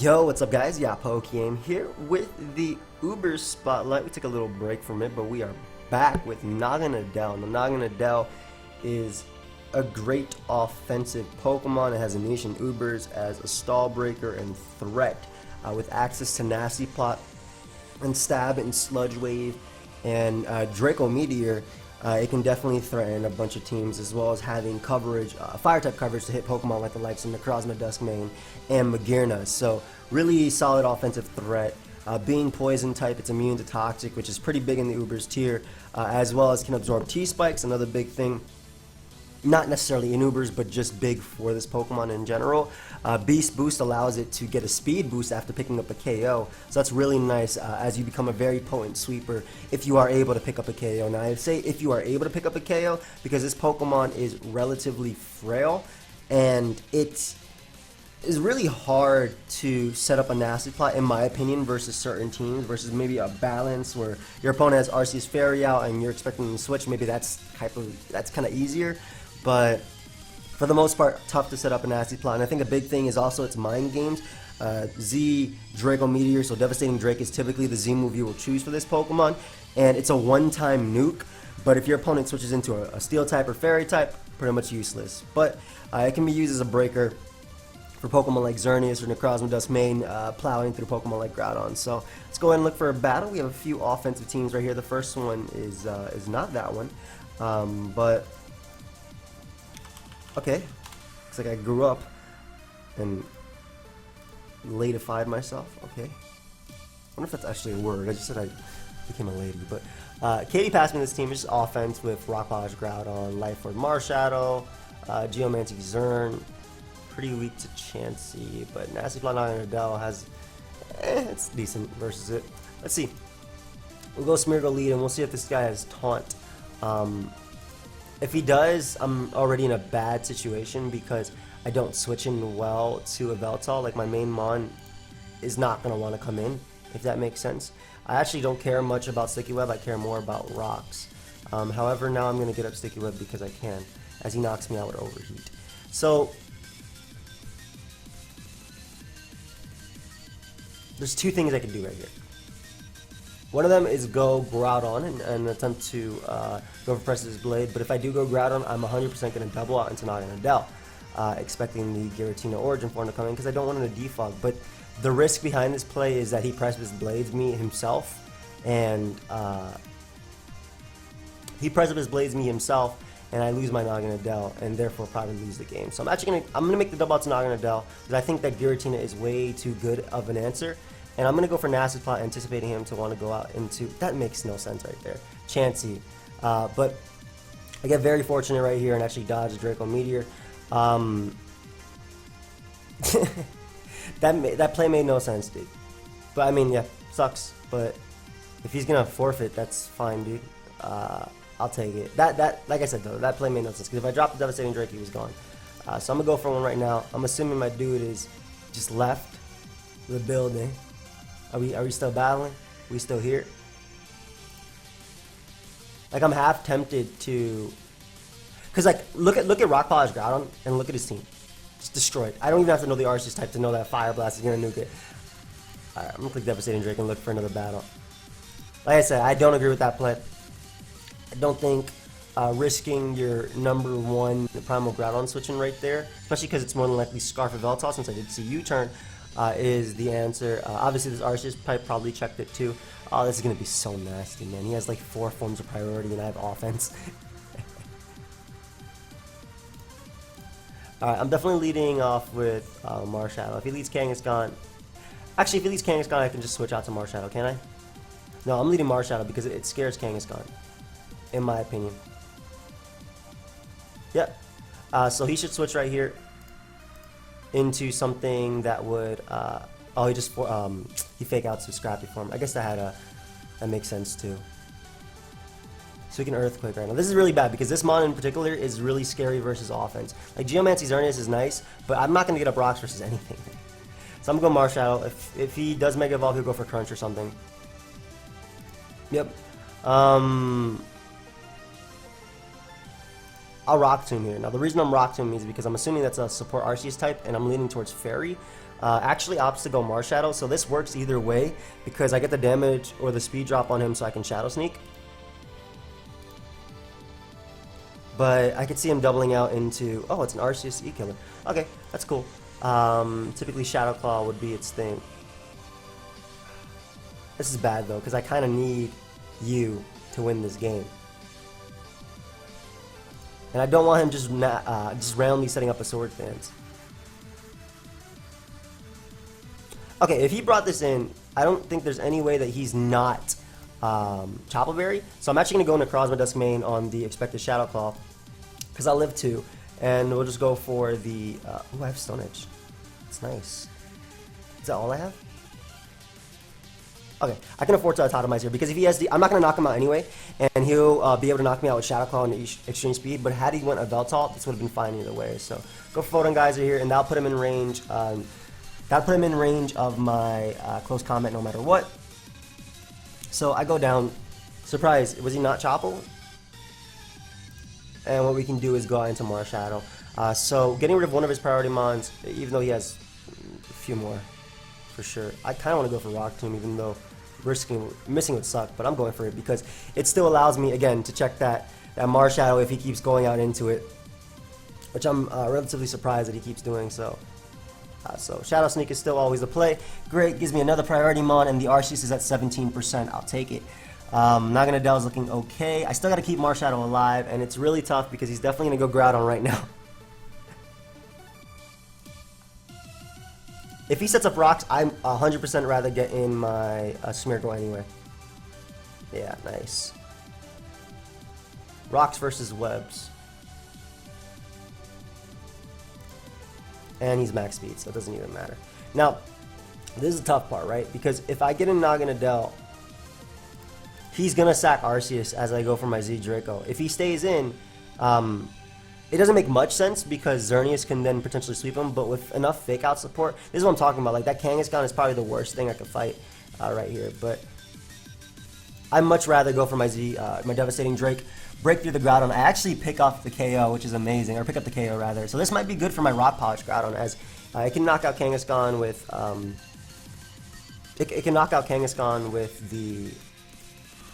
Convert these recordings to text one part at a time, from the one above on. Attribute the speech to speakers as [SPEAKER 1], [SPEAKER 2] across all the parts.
[SPEAKER 1] Yo, what's up guys? Yeah, PokeaimMD here with the Uber Spotlight. We took a little break from it, but we are back with Naganadel. Now, Naganadel is a great offensive Pokemon. It has Initian Ubers as a stall breaker and threat with access to Nasty Plot and Stab and Sludge Wave and Draco Meteor. It can definitely threaten a bunch of teams, as well as having coverage, fire-type coverage to hit Pokemon like the likes of Necrozma, Duskmane, and Magearna. So really solid offensive threat. Being Poison-type, it's immune to Toxic, which is pretty big in the Ubers tier, as well as can absorb T-Spikes, another big thing. Not necessarily in Ubers, but just big for this Pokemon in general. Beast Boost allows it to get a speed boost after picking up a KO, so that's really nice as you become a very potent sweeper if you are able to pick up a KO. Now I say if you are able to pick up a KO because this Pokemon is relatively frail and it is really hard to set up a Nasty Plot, in my opinion, versus certain teams, versus maybe a balance where your opponent has Arceus Fairy out and you're expecting them to switch. Maybe that's kind of easier. But for the most part, tough to set up a Nasty Plot. And I think a big thing is also its mind games. Z, Draco Meteor, so Devastating Drake is typically the Z move you will choose for this Pokemon. And it's a one-time nuke, but if your opponent switches into a Steel type or Fairy type, pretty much useless. But it can be used as a breaker for Pokemon like Xerneas or Necrozma Duskmane, plowing through Pokemon like Groudon. So let's go ahead and look for a battle. We have a few offensive teams right here. The first one is not that one, but okay, looks like I grew up and ladified myself. Okay, I wonder if that's actually a word. I just said I became a lady. But Katie passed me this team. It's just offense with Rock Polish, Groudon, Life Orb, Marshadow, Geomancy, Zern. Pretty weak to Chansey, but Nasty Plot Naganadel has, it's decent versus it. Let's see. We'll go Smeargle lead, and we'll see if this guy has Taunt. If he does, I'm already in a bad situation because I don't switch in well to a Veltal. Like, my main Mon is not going to want to come in, if that makes sense. I actually don't care much about Sticky Web. I care more about Rocks. However, now I'm going to get up Sticky Web because I can, as he knocks me out with Overheat. So there's two things I can do right here. One of them is go Groudon and attempt to go for Precious Blade, but if I do go Groudon, I'm 100% going to double out into Naganadel, expecting the Giratina Origin form to come in because I don't want him to defog. But the risk behind this play is that he Precious Blades me himself, and and I lose my Naganadel, and therefore probably lose the game. So I'm gonna make the double out to Naganadel because I think that Giratina is way too good of an answer. And I'm going to go for Nasty Plot, anticipating him to want to go out into... That makes no sense right there. Chansey. But I get very fortunate right here and actually dodge the Draco Meteor. That play made no sense, dude. But, I mean, yeah, sucks. But if he's going to forfeit, that's fine, dude. I'll take it. Like I said, though, that play made no sense. Because if I dropped the Devastating Drake, he was gone. So I'm going to go for one right now. I'm assuming my dude is just left the building. Are we still battling? We still here? Like, I'm half tempted to, cause like look at Rock Polish Groudon and look at his team, just destroyed. I don't even have to know the Arceus type to know that Fire Blast is gonna nuke it. Alright, I'm gonna click Devastating Drake and look for another battle. Like I said, I don't agree with that play. I don't think risking your number one Primal Groudon switching right there, especially because it's more than likely Scarf of Veltal, since I did see U-turn. Is the answer. Obviously, this Arceus type probably checked it too. Oh, this is going to be so nasty, man. He has like 4 forms of priority, and I have offense. Alright, I'm definitely leading off with Marshadow. If he leads Kangaskhan... Actually, if he leads Kangaskhan, I can just switch out to Marshadow, can I? No, I'm leading Marshadow because it scares Kangaskhan, in my opinion. Yep. So he should switch right here into something that would, oh, he fake out to Scrappy form. I guess that makes sense too. So we can Earthquake right now. This is really bad because this Mon in particular is really scary versus offense. Like, Geomancy Xerneas is nice, but I'm not going to get up Rocks versus anything. So I'm going to go Marshadow. If he does Mega Evolve, he'll go for Crunch or something. Yep. I'll Rock Tomb here. Now the reason I'm Rock Tomb is because I'm assuming that's a support Arceus type, and I'm leaning towards Fairy. Actually opts to go Marshadow, so this works either way because I get the damage or the speed drop on him so I can Shadow Sneak. But I could see him doubling out into, oh, it's an Arceus E-Killer. Okay, that's cool. Typically Shadow Claw would be its thing. This is bad though, because I kind of need you to win this game. And I don't want him just randomly setting up a Sword Dance. Okay, if he brought this in, I don't think there's any way that he's not Chople Berry. So I'm actually going to go into Necrozma main on the expected Shadow Claw, because I live 2. And we'll just go for the... ooh, I have Stone Edge. It's nice. Is that all I have? Okay, I can afford to Autotomize here, because if he has the... I'm not going to knock him out anyway, and he'll be able to knock me out with Shadow Claw and Extreme Speed, but had he went a Veltalt, this would have been fine either way. So, go for Photon Geyser here, and that'll put him in range... that'll put him in range of my close combat no matter what. So, I go down. Surprise, was he not Chople? And what we can do is go out into Marshadow. So, getting rid of one of his priority mons, even though he has a few more, for sure. I kind of want to go for Rock Tomb, even though missing would suck, but I'm going for it because it still allows me, again, to check that Marshadow if he keeps going out into it, which I'm relatively surprised that he keeps doing so. So Shadow Sneak is still always a play. Great, gives me another priority mon, and the Arceus is at 17%. I'll take it. Naganadel is looking okay. I still got to keep Marshadow alive, and it's really tough because he's definitely going to go Groudon right now. If he sets up rocks, I'm 100% rather get in my Smeargle anyway. Yeah, nice. Rocks versus webs. And he's max speed, so it doesn't even matter. Now, this is the tough part, right? Because if I get in Naganadel, he's going to sack Arceus as I go for my Z Draco. If he stays in, it doesn't make much sense because Xerneas can then potentially sweep him, but with enough fake out support, this is what I'm talking about. Like, that Kangaskhan is probably the worst thing I could fight right here. But I'd much rather go for my my Devastating Drake, break through the Groudon. I actually pick off the KO, which is amazing, or pick up the KO rather. So this might be good for my Rock Polish Groudon, as it can knock out Kangaskhan with it can knock out Kangaskhan with the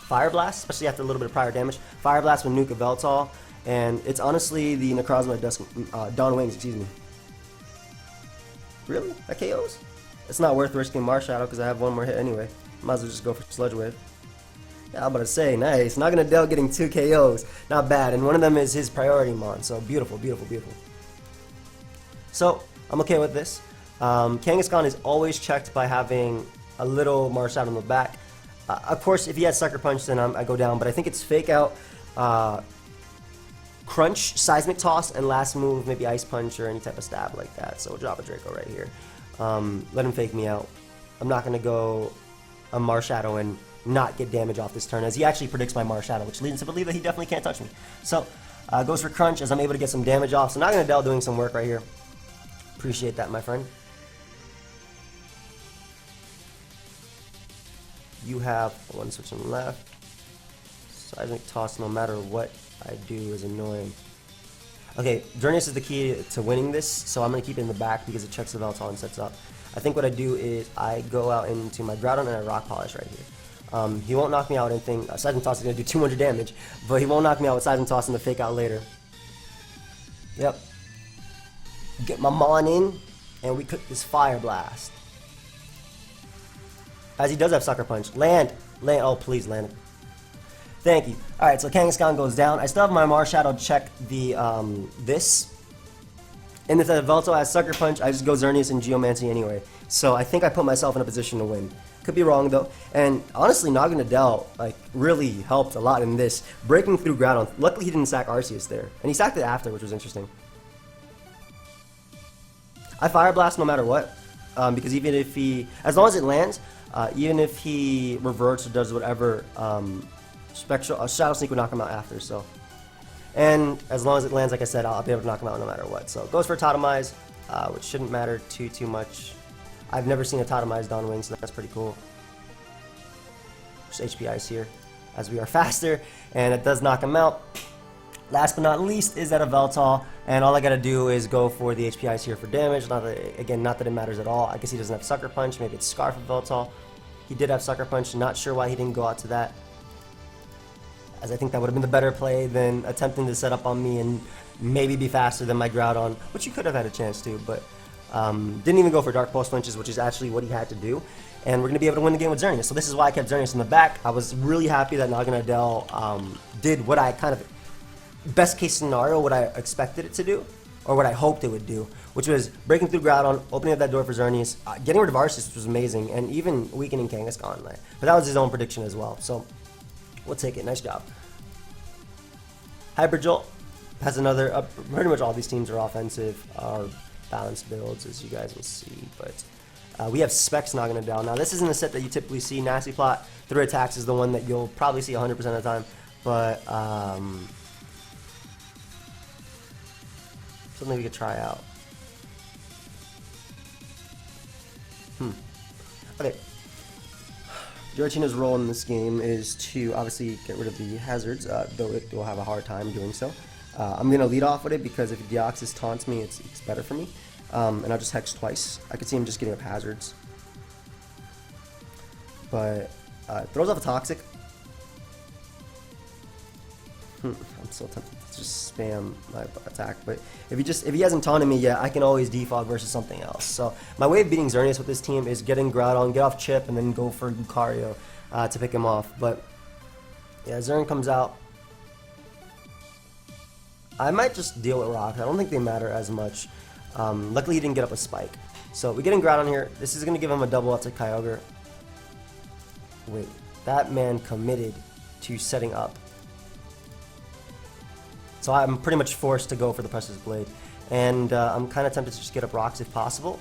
[SPEAKER 1] Fire Blast, especially after a little bit of prior damage. Fire Blast with Nuka Veltal, and it's honestly the Necrozma Dawn Wings, excuse me. Really? That KOs? It's not worth risking Marshadow because I have one more hit anyway. Might as well just go for Sludge Wave. Yeah, I'm about to say, nice. Naganadel getting 2 KOs. Not bad, and one of them is his priority mon, so beautiful, beautiful, beautiful. So, I'm okay with this. Kangaskhan is always checked by having a little Marshadow in the back. Of course, if he has Sucker Punch, then I go down, but I think it's Fake Out, Crunch, Seismic Toss, and last move, maybe Ice Punch or any type of stab like that. So we'll drop a Draco right here. Let him fake me out. I'm not going to go a Marshadow and not get damage off this turn, as he actually predicts my Marshadow, which leads to believe that he definitely can't touch me. So, goes for Crunch, as I'm able to get some damage off. So Naganadel doing some work right here. Appreciate that, my friend. You have one switching left. Seismic Toss, no matter what I do, is annoying. Okay, Xerneas is the key to winning this, so I'm going to keep it in the back because it checks the Veltal and sets up. I think what I do is I go out into my Groudon and I Rock Polish right here. He won't knock me out with anything. Seismic Toss is going to do 200 damage, but he won't knock me out with Seismic Toss and the Fake Out later. Yep. Get my Mon in, and we cook this Fire Blast. As he does have Sucker Punch. Land! Land! Oh, please land it. Thank you. Alright, so Kangaskhan goes down. I still have my Marshadow check the, this. And if the Veltal has Sucker Punch, I just go Xerneas and Geomancy anyway. So I think I put myself in a position to win. Could be wrong though. And honestly, Naganadel like really helped a lot in this. Breaking through Groudon. Luckily he didn't sack Arceus there. And he sacked it after, which was interesting. I Fire Blast no matter what. Because even if he, as long as it lands, even if he reverts or does whatever, Shadow Sneak would knock him out after, so. And as long as it lands, like I said, I'll be able to knock him out no matter what. So, goes for Totemize, which shouldn't matter too much. I've never seen a Totemize Dawn Wing, so that's pretty cool. Just HP Ice here, as we are faster, and it does knock him out. Last but not least is that a Veltal, and all I gotta do is go for the HP Ice here for damage. Not that it matters at all. I guess he doesn't have Sucker Punch. Maybe it's Scarf of Veltal. He did have Sucker Punch. Not sure why he didn't go out to that, as I think that would have been the better play than attempting to set up on me and maybe be faster than my Groudon, which you could have had a chance to, but didn't even go for Dark Pulse flinches, which is actually what he had to do. And we're going to be able to win the game with Xerneas. So this is why I kept Xerneas in the back. I was really happy that Naganadel did what I kind of, best case scenario, what I expected it to do, or what I hoped it would do, which was breaking through Groudon, opening up that door for Xerneas, getting rid of Arceus, which was amazing, and even weakening Kangaskhan. But that was his own prediction as well, so we'll take it. Nice job. Hyper Jolt has another, pretty much all these teams are offensive, are balanced builds, as you guys will see, but we have Specs Naganadel. Now this isn't a set that you typically see. Nasty Plot, 3 attacks is the one that you'll probably see 100% of the time, but something we could try out. Okay. Giratina's role in this game is to obviously get rid of the hazards, though it will have a hard time doing so. I'm going to lead off with it because if Deoxys taunts me, it's better for me. And I'll just Hex twice. I could see him just getting up hazards. But throws off a Toxic. I'm so tempted to just spam my attack, but if he hasn't taunted me yet, I can always defog versus something else. So my way of beating Xerneas with this team is getting Groudon, get off Chip, and then go for Lucario to pick him off. But yeah, Xern comes out. I might just deal with Rock. I don't think they matter as much. Luckily he didn't get up a Spike. So we're getting Groudon here. This is going to give him a double out to Kyogre. Wait, that man committed to setting up. So I'm pretty much forced to go for the Precious Blade. And I'm kind of tempted to just get up Rocks if possible.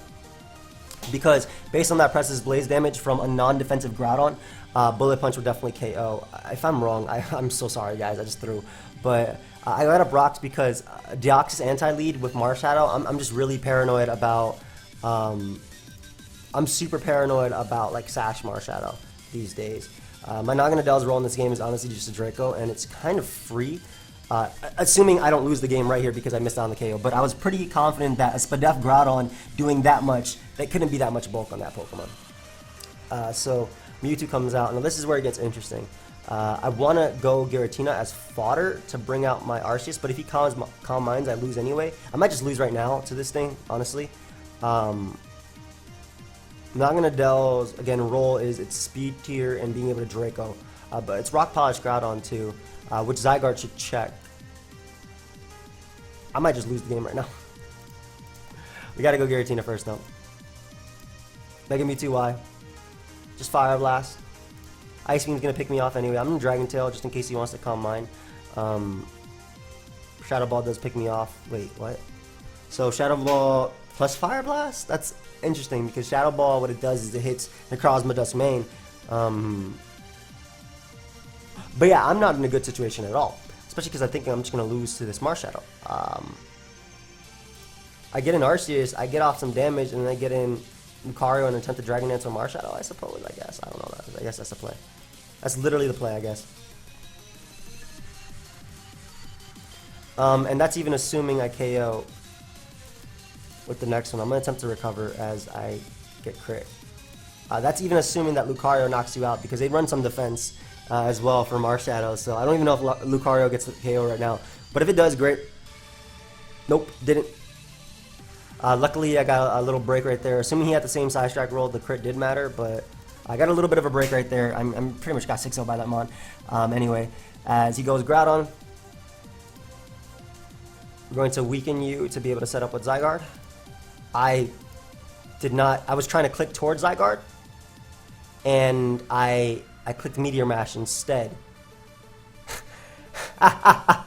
[SPEAKER 1] Because based on that Precious Blaze damage from a non-defensive Groudon, Bullet Punch would definitely KO. If I'm wrong, I'm so sorry guys, I just threw. But I got up Rocks because Deoxys anti-lead with Marshadow, I'm just really paranoid about, I'm super paranoid about like Sash Marshadow these days. My Naganadel's role in this game is honestly just a Draco, and it's kind of free. Assuming I don't lose the game right here because I missed out on the KO, but I was pretty confident that a Spadef Groudon doing that much, that couldn't be that much bulk on that Pokemon. So Mewtwo comes out, and this is where it gets interesting. I want to go Giratina as fodder to bring out my Arceus, but if he Calm Minds, I lose anyway. I might just lose right now to this thing, honestly. Naganadel's, again, role is its speed tier and being able to Draco, but it's Rock Polish Groudon too. Which Zygarde should check. I might just lose the game right now. We gotta go Giratina first though. Mega Mewtwo Y. Just Fire Blast. Ice Beam's gonna pick me off anyway. I'm gonna Dragon Tail just in case he wants to Calm Mind. Shadow Ball does pick me off. Wait, what? So Shadow Ball plus Fire Blast? That's interesting because Shadow Ball, what it does is it hits Necrozma Dust Main. But yeah, I'm not in a good situation at all. Especially because I think I'm just going to lose to this Marshadow. I get in Arceus, I get off some damage, and then I get in Lucario and attempt to Dragon Dance on Marshadow, I suppose, I guess. I don't know. I guess that's the play. That's literally the play, I guess. And that's even assuming I KO with the next one. I'm going to attempt to recover as I get crit. That's even assuming that Lucario knocks you out because they run some defense. As well for Marshadow, so I don't even know if Lucario gets the KO right now. But if it does, great. Nope, didn't. Luckily, I got a little break right there. Assuming he had the same side strike roll, the crit did matter, but I got a little bit of a break right there. I'm pretty much got 6-0 by that mon. Anyway, as he goes Groudon, we're going to weaken you to be able to set up with Zygarde. I was trying to click towards Zygarde, and I clicked Meteor Mash instead. Alright,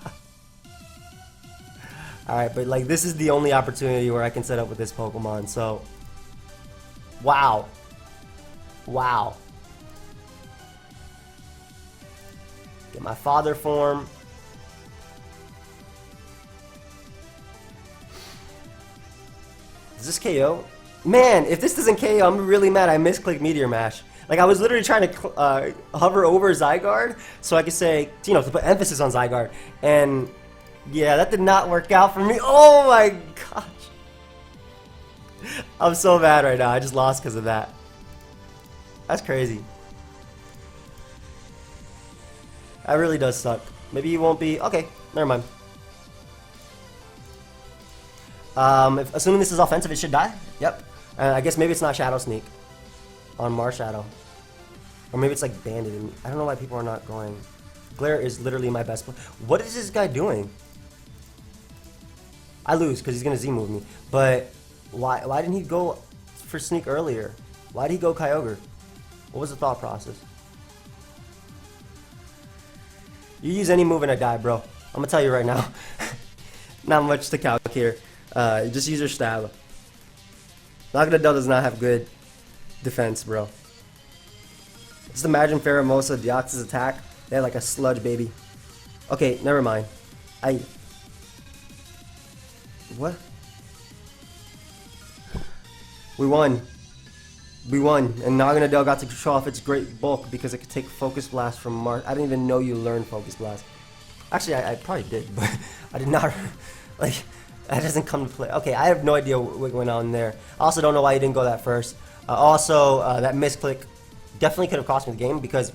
[SPEAKER 1] but like this is the only opportunity where I can set up with this Pokemon, so wow. Wow. Get my father form. Is this KO? Man, if this doesn't KO, I'm really mad I misclicked Meteor Mash. Like, I was literally trying to hover over Zygarde so I could say, you know, to put emphasis on Zygarde. And Yeah, that did not work out for me. Oh my gosh. I'm so mad right now. I just lost because of that. That's crazy. That really does suck. Maybe he won't be... Okay, never mind. Assuming this is offensive, it should die. Yep. I guess maybe it's not Shadow Sneak on Marshadow. Or maybe it's like Bandit. I don't know why people are not going. Glare is literally my best play. What is this guy doing? I lose because he's going to Z-move me. But why didn't he go for Sneak earlier? Why did he go Kyogre? What was the thought process? You use any move and I die, bro. I'm going to tell you right now. Not much to calc here. Just use your stab. Naganadel does not have good defense, bro. Just imagine Pheromosa, Deoxys attack. They had like a sludge baby. Okay, never mind. What? We won. We won. And Naganadel got to show off its great bulk because it could take Focus Blast from Mars. I didn't even know you learned Focus Blast. Actually, I probably did, but I did not. Like, that doesn't come to play. Okay, I have no idea what went on there. I also don't know why he didn't go that first. That misclick definitely could have cost me the game because,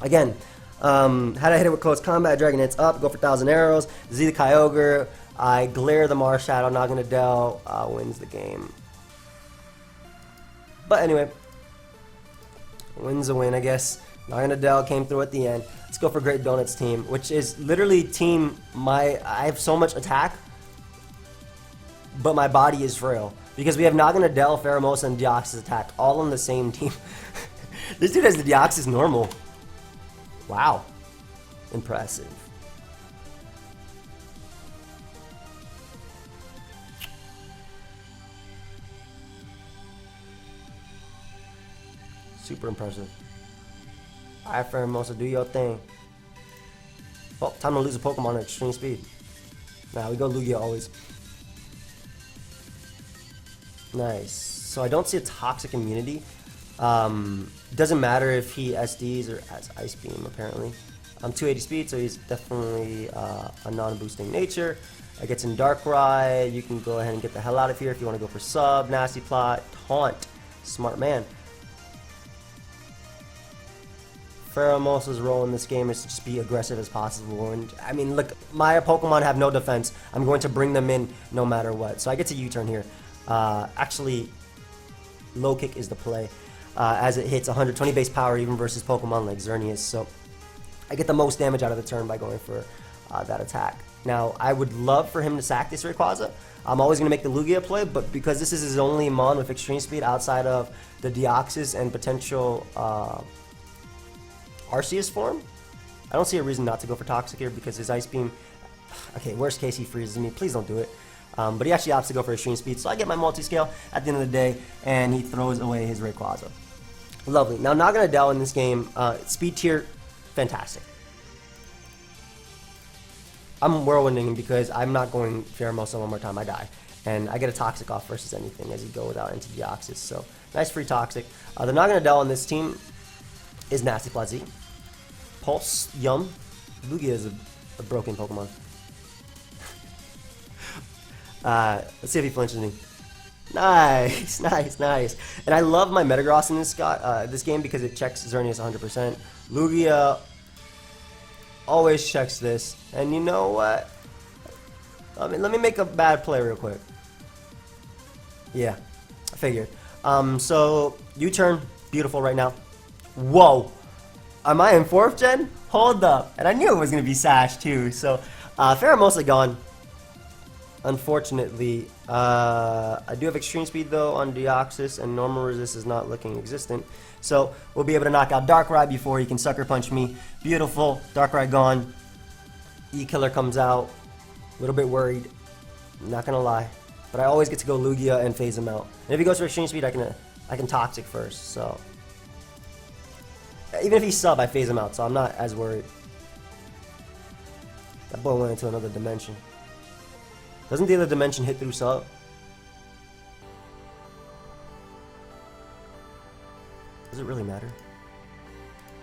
[SPEAKER 1] again, had I hit it with close combat, Dragon hits up, go for 1,000 arrows, Z the Kyogre, I glare the Marshadow, Naganadel wins the game. But anyway, win's a win, I guess. Naganadel came through at the end. Let's go for Great Donuts team, which is literally team I have so much attack, but my body is frail. Because we have Naganadel, Pheromosa, and Deoxys attack all on the same team. This dude has the Deoxys normal. Wow. Impressive. Super impressive. Alright, Pheromosa, do your thing. Oh, time to lose a Pokemon at extreme speed. Nah, we go Lugia always. Nice. So I don't see a toxic immunity. Doesn't matter if he SDs or has Ice Beam, apparently. 280 speed, so he's definitely a non-boosting nature. I gets in Darkrai. You can go ahead and get the hell out of here if you want to go for Sub, Nasty Plot, Taunt. Smart man. Pheromosa's role in this game is to just be aggressive as possible. And I mean, look, my Pokemon have no defense. I'm going to bring them in no matter what. So I get to U-turn here. Actually, low kick is the play, as it hits 120 base power even versus Pokemon like Xerneas. So I get the most damage out of the turn by going for that attack. Now, I would love for him to sack this Rayquaza. I'm always going to make the Lugia play, but because this is his only Mon with extreme speed outside of the Deoxys and potential Arceus form, I don't see a reason not to go for Toxic here because his Ice Beam... Okay, worst case he freezes me. Please don't do it. But he actually opts to go for extreme speed, so I get my multi-scale at the end of the day, and he throws away his Rayquaza. Lovely. Now, Naganadel in this game, speed tier, fantastic. I'm whirlwinding him because I'm not going Pheromosa one more time, I die. And I get a Toxic off versus anything as he goes out into Deoxys, so nice free Toxic. The Naganadel on this team is Nasty Plot Z. Pulse, Yum. Lugia is a broken Pokemon. Let's see if he flinches me. Nice, nice, nice. And I love my Metagross in this game because it checks Xerneas 100%. Lugia always checks this. And you know what? Let me make a bad play real quick. Yeah, I figured. So, U-turn, beautiful right now. Whoa! Am I in 4th gen? Hold up. And I knew it was going to be Sash too. So, Pheromosa gone. Unfortunately, I do have extreme speed though on Deoxys, and normal resist is not looking existent. So we'll be able to knock out Darkrai before he can sucker punch me. Beautiful, Darkrai gone. E-Killer comes out. A little bit worried, not gonna lie, but I always get to go Lugia and phase him out. And if he goes for extreme speed, I can Toxic first. So even if he's sub, I phase him out, so I'm not as worried. That boy went into another dimension. Doesn't the other dimension hit through sub? Does it really matter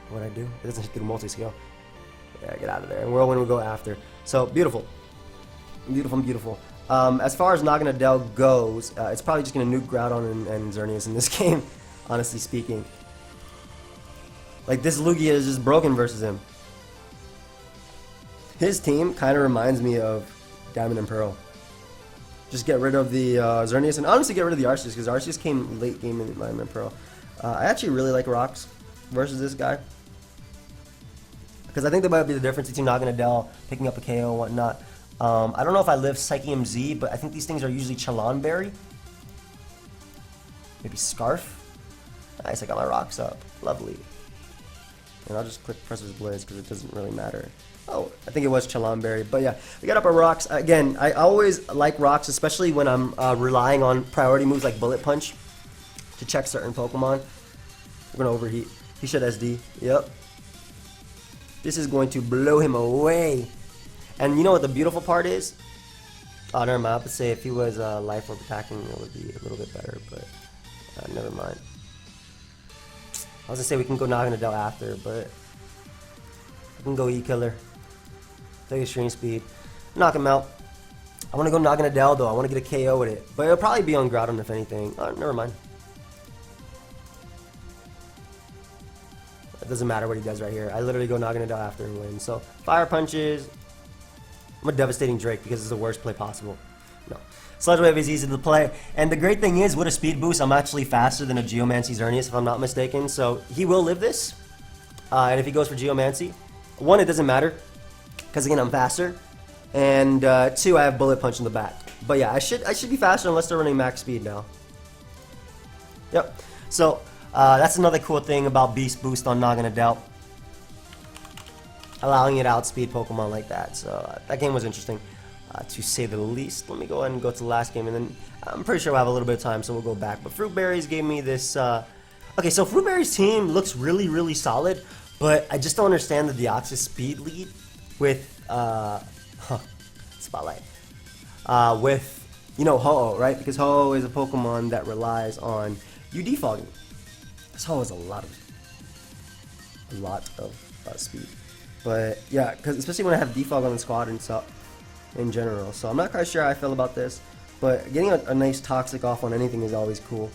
[SPEAKER 1] what I do? It doesn't hit through multi-scale. Yeah, get out of there. And Whirlwind will go after. So, beautiful. Beautiful, beautiful. As far as Naganadel goes, it's probably just going to nuke Groudon and Xerneas in this game, honestly speaking. Like, this Lugia is just broken versus him. His team kind of reminds me of Diamond and Pearl. Just get rid of the Xerneas, and honestly get rid of the Arceus, because Arceus came late game in Diamond and Pearl. I actually really like Rocks versus this guy, because I think that might be the difference between Naganadel picking up a KO and whatnot. I don't know if I live PokeaimMD, but I think these things are usually Berry. Maybe Scarf. Nice, I got my Rocks up. Lovely. And I'll just click Professor's Blizz because it doesn't really matter. Oh, I think it was Berry. But yeah, we got up our Rocks. Again, I always like Rocks, especially when I'm relying on priority moves like Bullet Punch to check certain Pokemon. We're going to overheat. He should SD. Yep. This is going to blow him away. And you know what the beautiful part is? Oh, never mind. I would say if he was Life Orb attacking, it would be a little bit better, but never mind. I was going to say we can go Naganadel after, but I can go E-Killer. Take extreme speed. Knock him out. I want to go Naganadel though. I want to get a KO with it. But it'll probably be on Groudon if anything. Oh, never mind. It doesn't matter what he does right here. I literally go Naganadel after and win. So, Fire Punches. I'm a devastating Drake because it's the worst play possible. No. Sludge Wave is easy to play. And the great thing is, with a speed boost, I'm actually faster than a Geomancy Xerneas, if I'm not mistaken. So, he will live this. And if he goes for Geomancy, one, it doesn't matter, because again, I'm faster. And two, I have Bullet Punch in the back. But yeah, I should be faster unless they're running max speed now. Yep. So, that's another cool thing about Beast Boost on Naganadel. Allowing it to outspeed Pokemon like that. So, that game was interesting, to say the least. Let me go ahead and go to the last game, and then I'm pretty sure we'll have a little bit of time, so we'll go back. But Fruit Berries gave me this... Okay, so Fruit Berries' team looks really, really solid, but I just don't understand the Deoxys speed lead with... Spotlight. With, you know, Ho-Oh, right? Because Ho-Oh is a Pokemon that relies on you defogging. This Ho-Oh has a lot of speed. But yeah, because especially when I have defog on the squad and stuff in general. So I'm not quite sure how I feel about this, but getting a nice Toxic off on anything is always cool.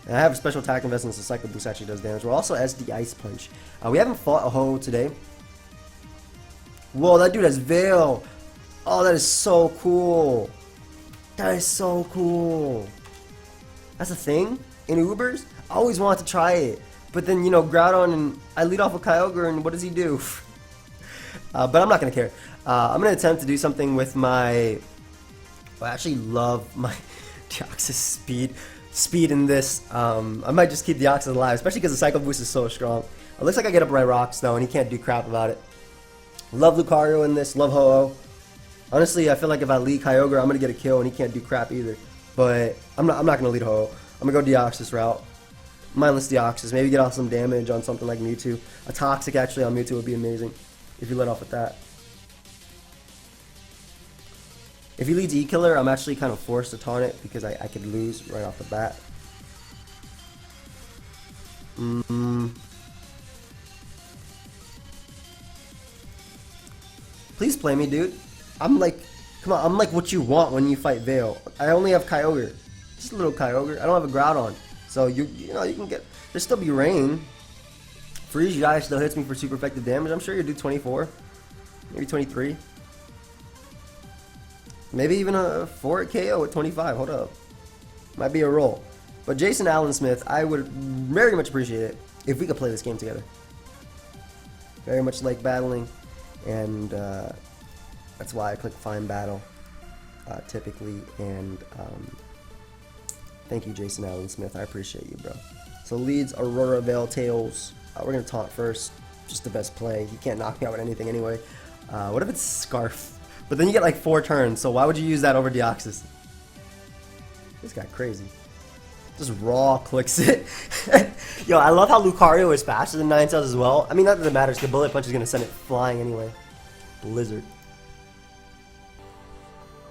[SPEAKER 1] And I have a special attack investment, so Cycle Boost actually does damage. We're also SD Ice Punch. We haven't fought a Ho-Oh today. Whoa, that dude has Veil. Oh, that is so cool. That is so cool. That's a thing in Ubers. I always wanted to try it, but then, you know, Groudon, and I lead off with Kyogre, and what does he do? But I'm not gonna care. I'm gonna attempt to do something with my... I actually love my Deoxys speed in this. I might just keep Deoxys alive, especially because the Cycle Boost is so strong. It looks like I get up right Rocks though, and he can't do crap about it. Love Lucario in this. Love Ho-Oh. Honestly, I feel like if I lead Kyogre, I'm gonna get a kill, and he can't do crap either. But I'm not gonna lead Ho-Oh. I'm gonna go Deoxys route. Mindless Deoxys. Maybe get off some damage on something like Mewtwo. A Toxic actually on Mewtwo would be amazing if you let off with that. If he leads E-Killer, I'm actually kind of forced to taunt it because I could lose right off the bat. Please play me, dude. I'm like, come on, I'm like what you want when you fight Veil. I only have Kyogre. Just a little Kyogre. I don't have a Groudon. So, you know, you can get... There'll still be Rain. Freeze Guy still hits me for super effective damage. I'm sure you'll do 24. Maybe 23. Maybe even a 4 KO at 25. Hold up. Might be a roll. But Jason Allen Smith, I would very much appreciate it if we could play this game together. Very much like battling. And that's why I click Find Battle typically. And thank you, Jason Allen Smith. I appreciate you, bro. So leads Aurora Veil Tails. We're going to taunt first. Just the best play. He can't knock me out with anything anyway. What if it's Scarf? But then you get like 4 turns, so why would you use that over Deoxys? This guy crazy. Just raw clicks it. Yo, I love how Lucario is faster than Ninetales as well. I mean, not that it matters, the Bullet Punch is going to send it flying anyway. Blizzard.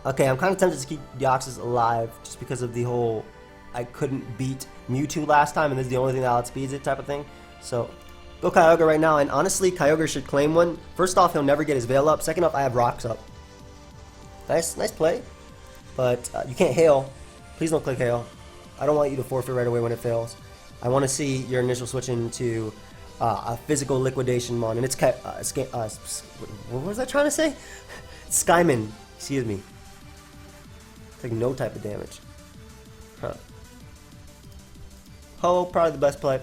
[SPEAKER 1] Okay, I'm kind of tempted to keep Deoxys alive just because of the whole I couldn't beat Mewtwo last time and this is the only thing that outspeeds it type of thing. So, go Kyogre right now, and honestly, Kyogre should claim one. First off, he'll never get his Veil up. Second off, I have Rocks up. Nice play. But you can't hail. Please don't click hail. I don't want you to forfeit right away when it fails. I want to see your initial switch into a physical liquidation mon, and it's kept. What was I trying to say? Skyman. Excuse me. Take no type of damage. Huh. Ho, probably the best play.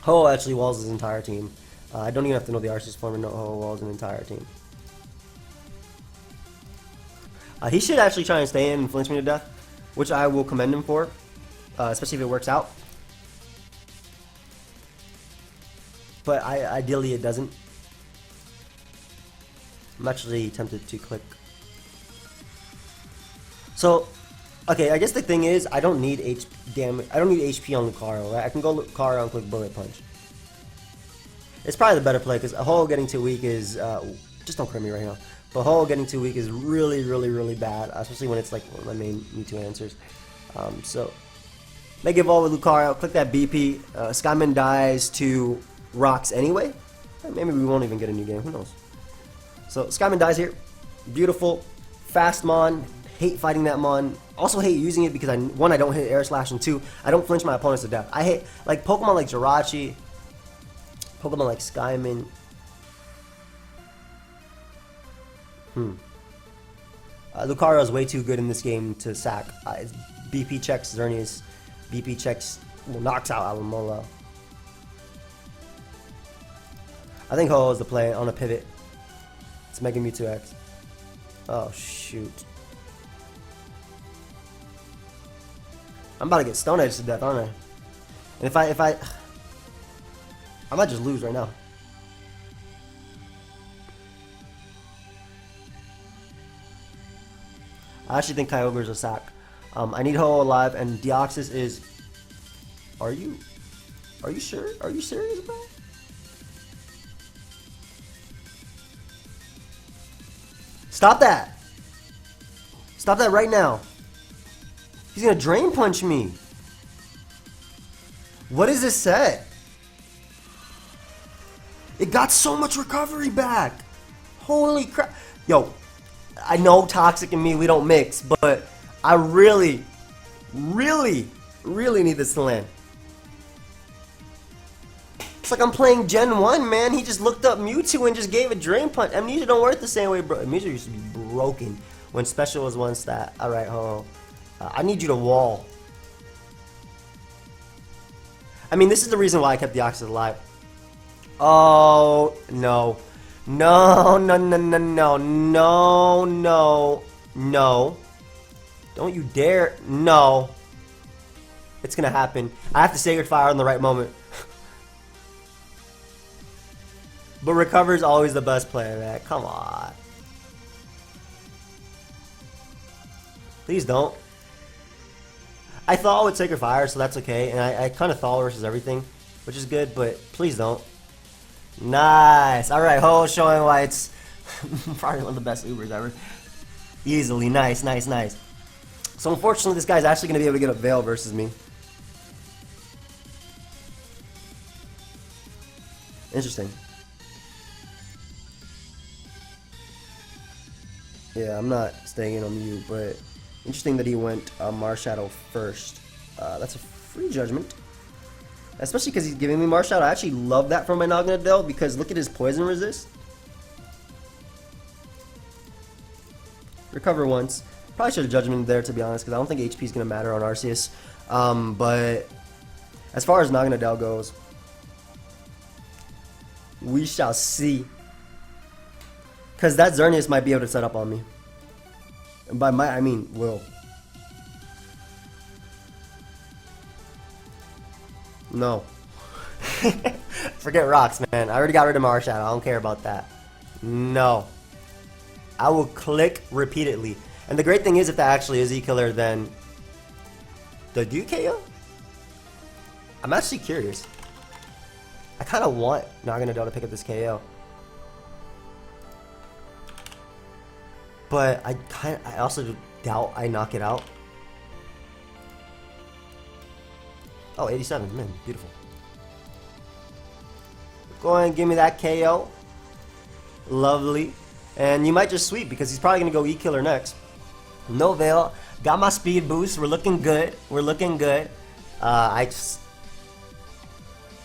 [SPEAKER 1] Ho actually walls his entire team. I don't even have to know the Arceus form and know Ho walls an entire team. He should actually try and stay in and flinch me to death, which I will commend him for, especially if it works out. But ideally it doesn't. I'm actually tempted to click. So, okay, I guess the thing is I don't need I don't need HP on Lucario, right? I can go Lucario and click Bullet Punch. It's probably the better play because a Ho getting too weak is just don't crit me right now. But Ho getting too weak is really bad, especially when it's like one of my main Mewtwo answers. So, Mega Evolve with Lucario, click that BP. Skyman dies to rocks anyway. Maybe we won't even get a new game, who knows. So, Skyman dies here. Beautiful. Fast Mon. Hate fighting that Mon. Also hate using it because one, I don't hit Aegislash, and two, I don't flinch my opponents to death. I hate, like, Pokemon like Jirachi, Pokemon like Skyman. Lucario is way too good in this game to sack. BP checks Xerneas. BP checks, well, knocks out Alomola. I think Ho is the play on a pivot. It's Mega Mewtwo X. Oh, shoot. I'm about to get Stone Edge to death, aren't I? And if I might just lose right now. I actually think Kyogre's a sack. I need Ho alive, and Deoxys is. Are you sure? Are you serious, bro? Stop that! Stop that right now! He's gonna Drain Punch me. What is this set? It got so much recovery back. Holy crap! Yo. I know Toxic and me, we don't mix, but I really need this to land. It's like I'm playing Gen 1, man. He just looked up Mewtwo and just gave a Drain Punch. Amnesia don't work the same way, bro. Amnesia used to be broken when Special was one stat. Alright, hold on. I need you to wall. I mean, this is the reason why I kept the Deoxys alive. Oh, no. No. Don't you dare. No. It's gonna happen. I have to Sacred Fire in the right moment. But Recover is always the best play, man. Come on. Please don't. I thought I would Sacred Fire, so that's okay. And I kind of thought versus everything, which is good, but please don't. Nice. Alright, Ho showing why it's probably one of the best Ubers ever. Easily. Nice. So unfortunately, this guy's actually going to be able to get a Veil versus me. Interesting. Yeah, I'm not staying in on you, but interesting that he went Marshadow first. That's a free judgment. Especially because he's giving me Marshadow. I actually love that from my Naganadel because look at his poison resist. Recover once. Probably should have Judgment there, to be honest, because I don't think HP is going to matter on Arceus. But as far as Naganadel goes, we shall see. Because that Xerneas might be able to set up on me. And by might, I mean will. No. Forget rocks, man. I already got rid of Marshadow. I don't care about that. No. I will click repeatedly. And the great thing is, if that actually is E-Killer, then... Do you KO? I'm actually curious. I kind of want Naganadel to pick up this KO. But I also doubt I knock it out. Oh, 87, man, beautiful. Go ahead and give me that KO. Lovely. and you might just sweep because he's probably gonna go E-Killer next. No Veil, got my speed boost. We're looking good. We're looking good. I just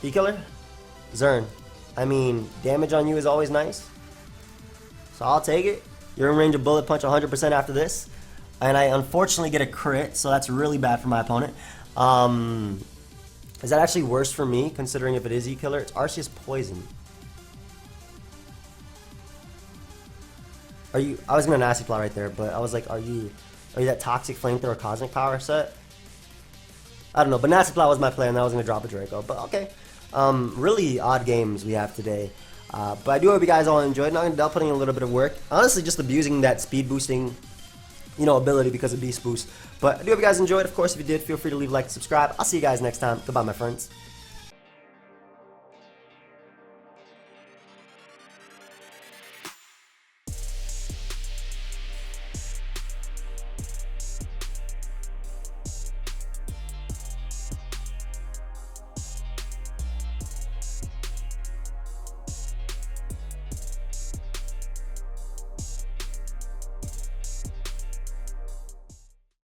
[SPEAKER 1] E-Killer, Zern. I mean, damage on you is always nice, so I'll take it. You're in range of Bullet Punch 100% after this, and I unfortunately get a crit, so that's really bad for my opponent. Is that actually worse for me, considering if it is E-Killer? It's Arceus Poison. Are you? I was gonna Nasty Plot right there, but I was like, are you that Toxic Flamethrower Cosmic Power set? I don't know, but Nasty Plot was my play, and I was gonna drop a Draco. But okay, really odd games we have today. But I do hope you guys all enjoyed. Naganadel putting in a little bit of work. Honestly, just abusing that speed boosting, ability because of Beast Boost. But I do hope you guys enjoyed. Of course, if you did, feel free to leave a like and subscribe. I'll see you guys next time. Goodbye, my friends.